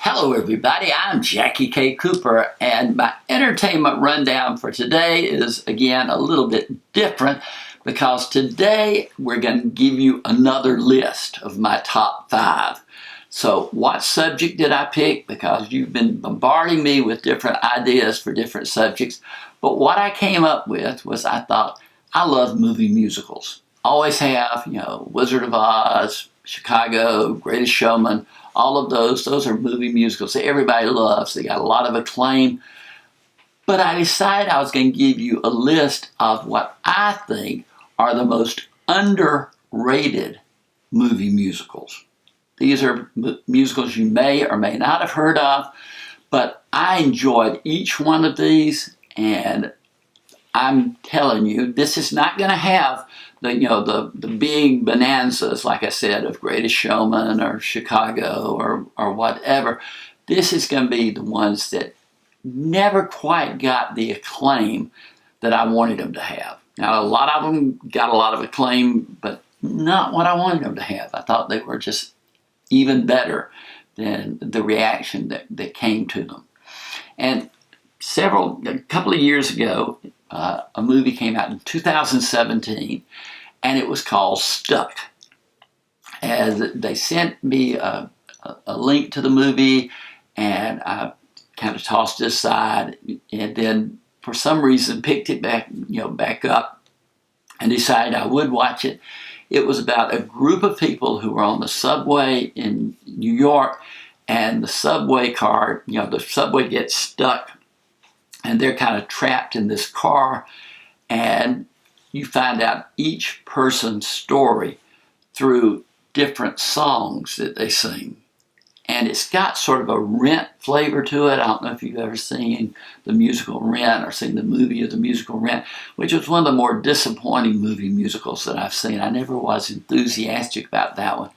Hello, everybody. I'm Jackie K. Cooper, and my entertainment rundown for today is, again, a little bit different because today we're going to give you another list of my top 5. So, what subject did I pick? Because you've been bombarding me with different ideas for different subjects. But what I came up with was I thought, I love movie musicals. Always have, Wizard of Oz, Chicago, Greatest Showman. All of those are movie musicals that everybody loves. They got a lot of acclaim. But I decided I was going to give you a list of what I think are the most underrated movie musicals. These are musicals you may or may not have heard of, but I enjoyed each one of these, and I'm telling you, this is not going to have the big bonanzas, like I said, of Greatest Showman or Chicago or whatever. This is going to be the ones that never quite got the acclaim that I wanted them to have. Now, a lot of them got a lot of acclaim, but not what I wanted them to have. I thought they were just even better than the reaction that came to them. And a couple of years ago, a movie came out in 2017, and it was called Stuck. And they sent me a link to the movie, and I kind of tossed it aside, and then for some reason picked it back up, and decided I would watch it. It was about a group of people who were on the subway in New York, and the subway car, the subway gets stuck, and they're kind of trapped in this car, and you find out each person's story through different songs that they sing. And it's got sort of a Rent flavor to it. I don't know if you've ever seen the musical Rent or seen the movie of the musical Rent, which was one of the more disappointing movie musicals that I've seen. I never was enthusiastic about that one.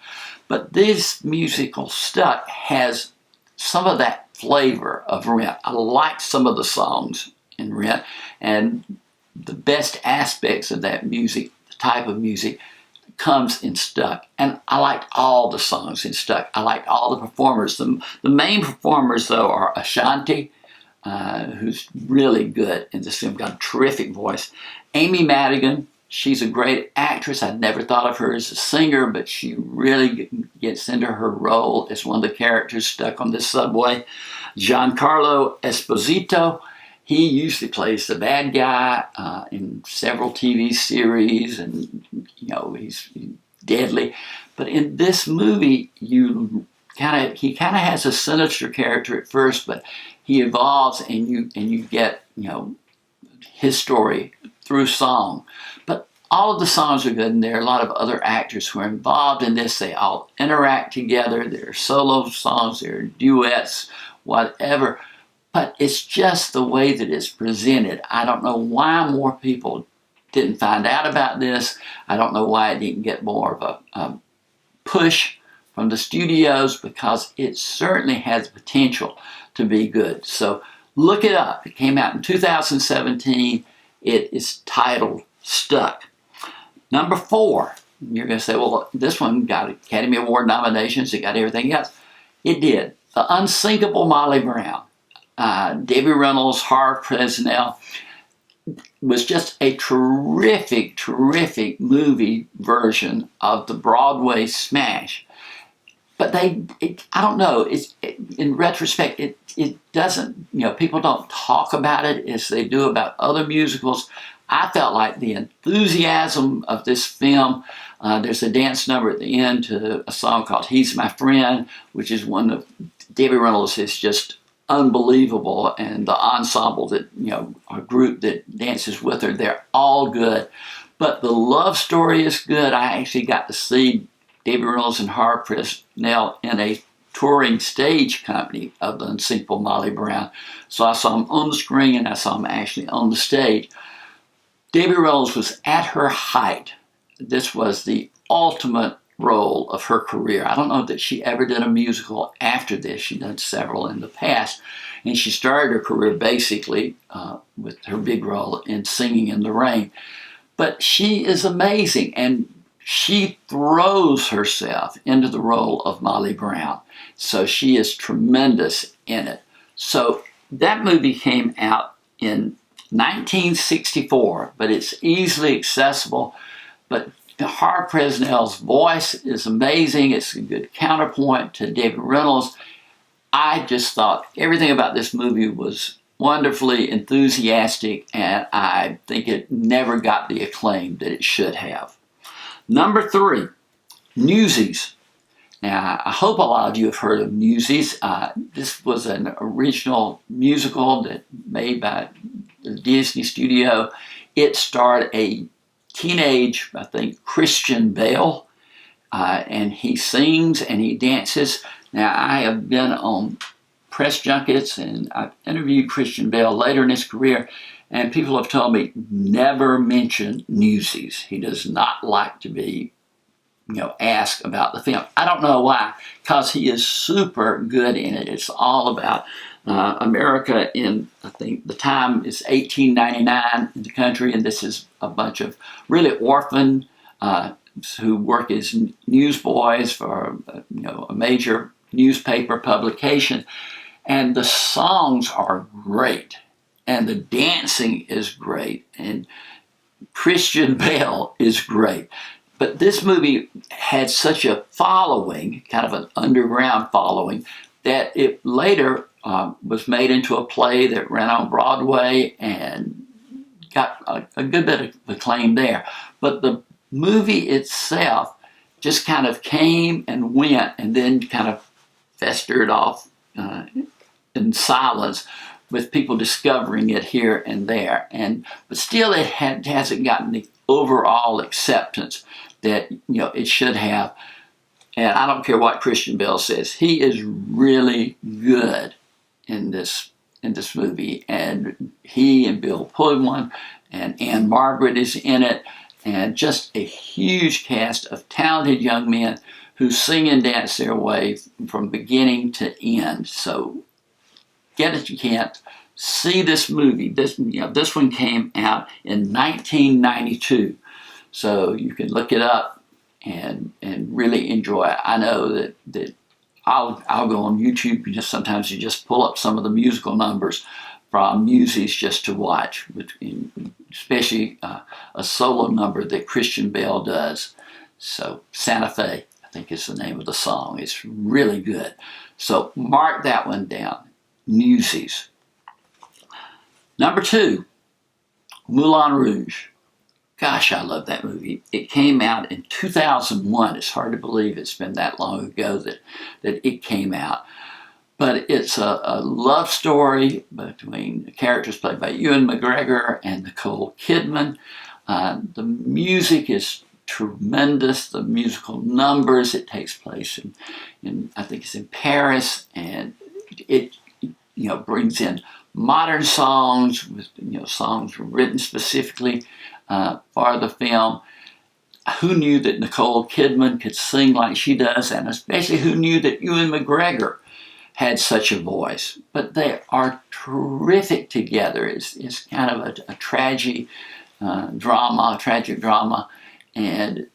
But this musical Stuck has some of that flavor of Rent. I like some of the songs in Rent, and the best aspects of that music, the type of music, comes in Stuck. And I liked all the songs in Stuck. I liked all the performers. The main performers, though, are Ashanti, who's really good in this film, got a terrific voice. Amy Madigan, she's a great actress. I'd never thought of her as a singer, but she really gets into her role as one of the characters stuck on this subway. Giancarlo Esposito, he usually plays the bad guy in several TV series, and he's deadly. But in this movie, he kind of has a sinister character at first, but he evolves, and you get his story through song. But all of the songs are good, and there are a lot of other actors who are involved in this. They all interact together. There are solo songs, there are duets, whatever. But it's just the way that it's presented. I don't know why more people didn't find out about this. I don't know why it didn't get more of a push from the studios, because it certainly has potential to be good. So look it up. It came out in 2017. It is titled Stuck. Number 4. You're going to say, well, this one got Academy Award nominations. It got everything else. It did. The Unsinkable Molly Brown. Debbie Reynolds, Harve Presnell, was just a terrific, terrific movie version of the Broadway smash. But I don't know, in retrospect, it doesn't, people don't talk about it as they do about other musicals. I felt like the enthusiasm of this film, there's a dance number at the end to a song called He's My Friend, which is one of Debbie Reynolds is just unbelievable, and the ensemble that, a group that dances with her, they're all good. But the love story is good. I actually got to see Debbie Reynolds and Harve Presnell in a touring stage company of the Unsinkable Molly Brown. So I saw them on the screen, and I saw them actually on the stage. Debbie Reynolds was at her height. This was the ultimate role of her career. I don't know that she ever did a musical after this. She did several in the past. And she started her career basically with her big role in Singing in the Rain. But she is amazing. And she throws herself into the role of Molly Brown. So she is tremendous in it. So that movie came out in 1964, but it's easily accessible. But Harve Presnell's voice is amazing. It's a good counterpoint to David Reynolds. I just thought everything about this movie was wonderfully enthusiastic, and I think it never got the acclaim that it should have. Number 3, Newsies. Now, I hope a lot of you have heard of Newsies. This was an original musical that made by the Disney studio. It starred a teenage, I think, Christian Bale, and he sings and he dances. Now, I have been on press junkets and I've interviewed Christian Bale later in his career, and people have told me never mention Newsies. He does not like to be, asked about the film. I don't know why, because he is super good in it. It's all about America in, I think the time is 1899 in the country, and this is a bunch of really orphan who work as newsboys for a major newspaper publication. And the songs are great, and the dancing is great, and Christian Bale is great. But this movie had such a following, kind of an underground following, that it later was made into a play that ran on Broadway and got a good bit of acclaim there. But the movie itself just kind of came and went and then kind of festered off in silence, with people discovering it here and there. But still it hasn't gotten the overall acceptance that it should have. And I don't care what Christian Bale says, he is really good in this movie. And he and Bill Pullman and Anne Margaret is in it, and just a huge cast of talented young men who sing and dance their way from beginning to end. So get it, you can't. See this movie. This one came out in 1992. So you can look it up and really enjoy it. I know that I'll go on YouTube and sometimes you just pull up some of the musical numbers from Newsies just to watch, especially a solo number that Christian Bale does. So Santa Fe, I think is the name of the song. It's really good. So mark that one down. Newsies. Number 2, Moulin Rouge. Gosh, I love that movie. It came out in 2001. It's hard to believe it's been that long ago that it came out. But it's a love story between characters played by Ewan McGregor and Nicole Kidman. The music is tremendous. The musical numbers. It takes place in I think it's in Paris, and it brings in modern songs with songs written specifically for the film. Who knew that Nicole Kidman could sing like she does, and especially who knew that Ewan McGregor had such a voice? But they are terrific together. It's kind of a tragic drama, and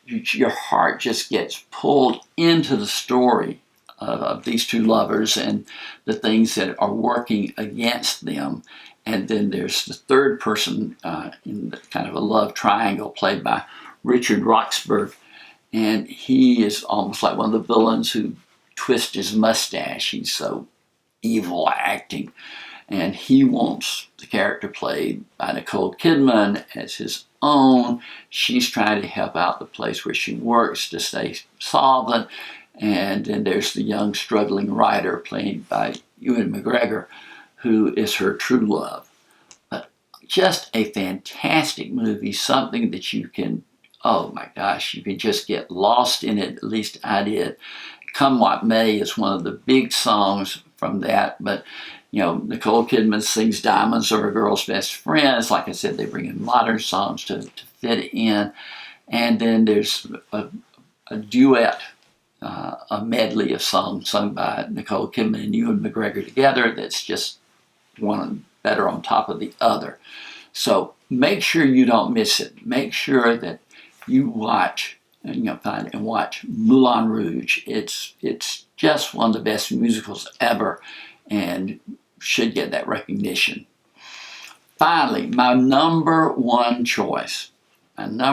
your heart just gets pulled into the story of these two lovers and the things that are working against them. And then there's the third person in the kind of a love triangle played by Richard Roxburgh. And he is almost like one of the villains who twists his mustache. He's so evil acting. And he wants the character played by Nicole Kidman as his own. She's trying to help out the place where she works to stay solvent. And then there's the young struggling writer played by Ewan McGregor, who is her true love. But just a fantastic movie, something that you can, oh my gosh, you can just get lost in it. At least I did. Come What May is one of the big songs from that. But, Nicole Kidman sings Diamonds Are a Girl's Best Friends. Like I said, they bring in modern songs to fit in. And then there's a duet, a medley of songs sung by Nicole Kidman and Ewan McGregor together that's just one better on top of the other. So make sure you don't miss it. Make sure that you watch find and watch Moulin Rouge. It's just one of the best musicals ever, and should get that recognition. Finally, my number one choice, and I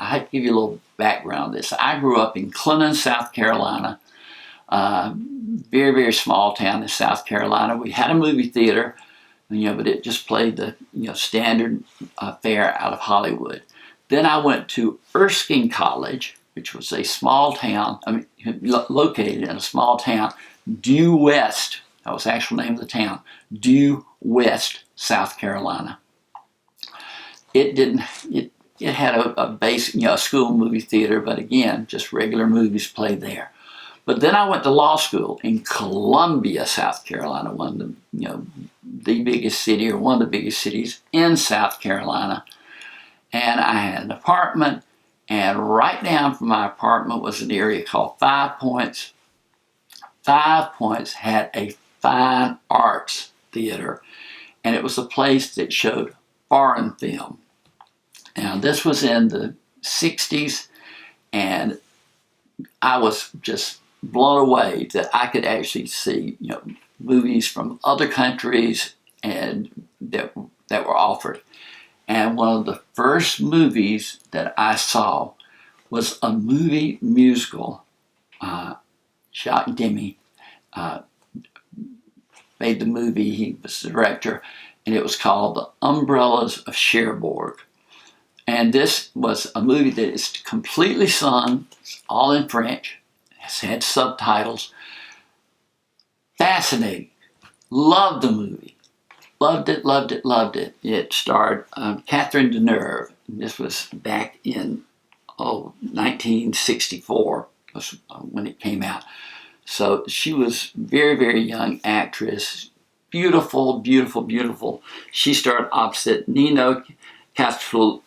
have to give you a little background on this. I grew up in Clinton, South Carolina, very, very small town in South Carolina. We had a movie theater, but it just played the standard fare out of Hollywood. Then I went to Erskine College, which was a small town, located in a small town, Due West. That was the actual name of the town, Due West, South Carolina. It had a basic, a school movie theater, but again, just regular movies played there. But then I went to law school in Columbia, South Carolina, one of the biggest city, or one of the biggest cities in South Carolina. And I had an apartment, and right down from my apartment was an area called Five Points. Five Points had a fine arts theater, and it was a place that showed foreign film. Now, this was in the 60s, and I was just blown away that I could actually see, movies from other countries and that were offered. And one of the first movies that I saw was a movie musical. Jacques Demy made the movie. He was the director, and it was called The Umbrellas of Cherbourg. And this was a movie that is completely sung, it's all in French, has had subtitles. Fascinating. Loved the movie. Loved it, loved it, loved it. It starred Catherine Deneuve. This was back in 1964 was when it came out. So she was very, very young actress. Beautiful, beautiful, beautiful. She starred opposite Nino Castelnuovo,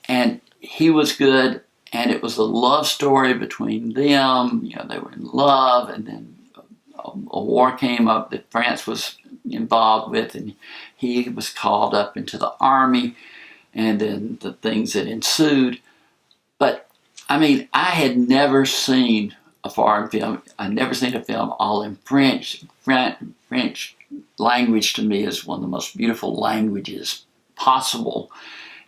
and he was good. And it was a love story between them. They were in love, and then a war came up that France was involved with, and he was called up into the army, and then the things that ensued. But I had never seen a foreign film. I'd never seen a film all in French. French language to me is one of the most beautiful languages possible,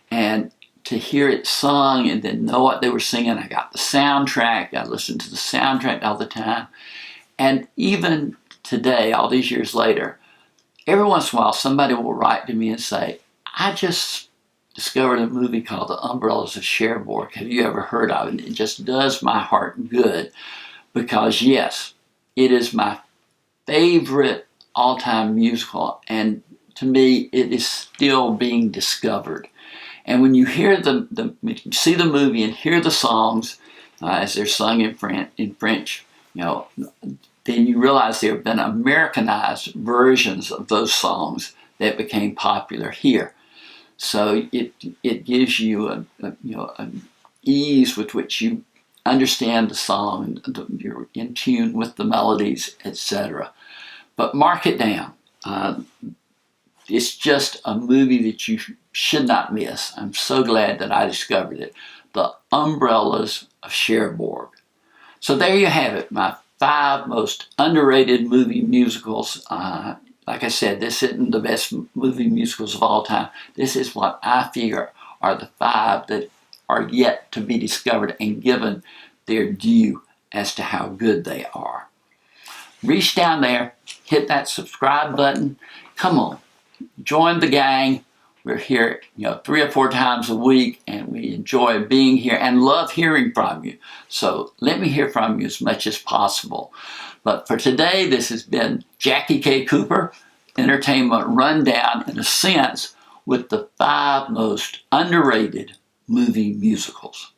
and to hear it sung and then know what they were singing. I got the soundtrack. I listened to the soundtrack all the time. And even today, all these years later, every once in a while somebody will write to me and say, I just discovered a movie called The Umbrellas of Cherbourg. Have you ever heard of it? And it just does my heart good, because yes, it is my favorite all-time musical, and to me it is still being discovered. And when you hear when you see the movie and hear the songs as they're sung in French, then you realize there have been Americanized versions of those songs that became popular here. So it gives you an ease with which you understand the song, and you're in tune with the melodies, etc. But mark it down. It's just a movie that you should not miss. I'm so glad that I discovered it. The Umbrellas of Cherbourg. So there you have it, my 5 most underrated movie musicals. Like I said, this isn't the best movie musicals of all time. This is what I figure are the 5 that are yet to be discovered and given their due as to how good they are. Reach down there, hit that subscribe button. Come on, join the gang. We're here, 3 or 4 times a week, and we enjoy being here and love hearing from you. So let me hear from you as much as possible. But for today, this has been Jackie K. Cooper, Entertainment Rundown, in a sense, with the 5 most underrated movie musicals.